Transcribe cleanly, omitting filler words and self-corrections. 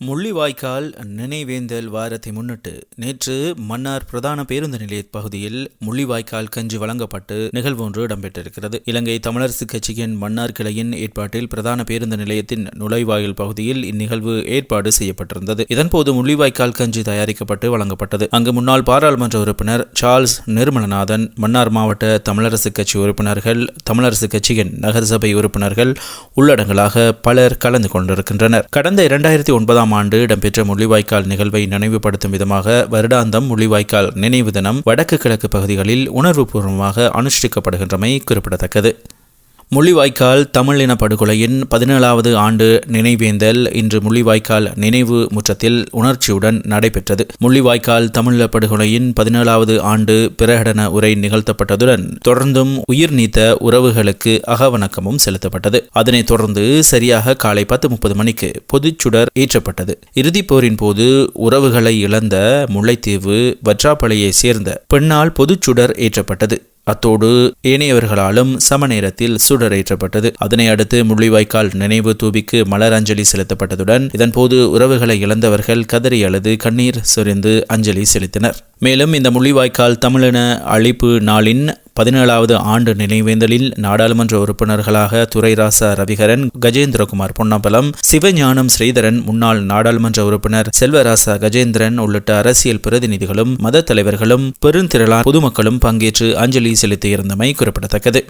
முள்ளிவாய்க்கால் நினைவேந்தல் வாரத்தை முன்னிட்டு நேற்று மன்னார் பிரதான பேருந்து நிலைய பகுதியில் முள்ளிவாய்க்கால் கஞ்சி வழங்கப்பட்டு நிகழ்வு ஒன்று இடம்பெற்றிருக்கிறது. இலங்கை தமிழரசு கட்சியின் மன்னார் கிளையின் ஏற்பாட்டில் பிரதான பேருந்து நிலையத்தின் நுழைவாயில் பகுதியில் இந்நிகழ்வு ஏற்பாடு செய்யப்பட்டிருந்தது. இதன்போது முள்ளிவாய்க்கால் கஞ்சி தயாரிக்கப்பட்டு வழங்கப்பட்டது. அங்கு முன்னாள் பாராளுமன்ற உறுப்பினர் சார்ல்ஸ் நிர்மலநாதன், மன்னார் மாவட்ட தமிழரசு கட்சி உறுப்பினர்கள், தமிழரசு கட்சியின் நகரசபை உறுப்பினர்கள் உள்ளடங்கலாக பலர் கலந்து கொண்டிருக்கின்றனர். கடந்த 2009 ஆண்டு இடம்பெற்ற முள்ளிவாய்க்கால் நிகழ்வை நினைவுபடுத்தும் விதமாக வருடாந்தம் முள்ளிவாய்க்கால் நினைவு தினம் வடக்கு கிழக்கு பகுதிகளில் உணர்வுபூர்வமாக அனுஷ்டிக்கப்படுகின்றமை குறிப்பிடத்தக்கது. முள்ளிவாய்க்கால் தமிழ் இன படுகொலையின் 17வது ஆண்டு நினைவேந்தல் இன்று முள்ளிவாய்க்கால் நினைவு முற்றத்தில் உணர்ச்சியுடன் நடைபெற்றது. முள்ளிவாய்க்கால் தமிழ் படுகொலையின் 17வது ஆண்டு பிரகடன உரை நிகழ்த்தப்பட்டதுடன் தொடர்ந்தும் உயிர் நீத்த உறவுகளுக்கு அகவணக்கமும் செலுத்தப்பட்டது. அதனைத் தொடர்ந்து சரியாக காலை 10:30 மணிக்கு பொதுச்சுடர் ஏற்றப்பட்டது. இறுதிப் போரின் போது உறவுகளை இழந்த முல்லைத்தீவு வற்றாப்பளையை சேர்ந்த பெண்ணால் பொதுச்சுடர் ஏற்றப்பட்டது. அத்தோடு ஏனையவர்களாலும் சம நேரத்தில் சுடரேற்றப்பட்டது. அதனை அடுத்து முள்ளிவாய்க்கால் நினைவு தூபிக்கு மலர் அஞ்சலி செலுத்தப்பட்டதுடன் இதன்போது உறவுகளை இழந்தவர்கள் கதறி அழுது கண்ணீர் சொரிந்து அஞ்சலி செலுத்தினர். மேலும் இந்த முள்ளிவாய்க்கால் தமிழின அழிப்பு நாளின் 17வது ஆண்டு நினைவேந்தலில் நாடாளுமன்ற உறுப்பினர்களாக துரைராசா ரவிகரன், கஜேந்திரகுமார் பொன்னம்பலம், சிவஞானம் ஸ்ரீதரன், முன்னாள் நாடாளுமன்ற உறுப்பினர் செல்வராசா கஜேந்திரன் உள்ளிட்ட அரசியல் பிரதிநிதிகளும் மத தலைவர்களும் பெருந்திரளான பொதுமக்களும் பங்கேற்று அஞ்சலி செலுத்தியிருந்தமை குறிப்பிடத்தக்கது.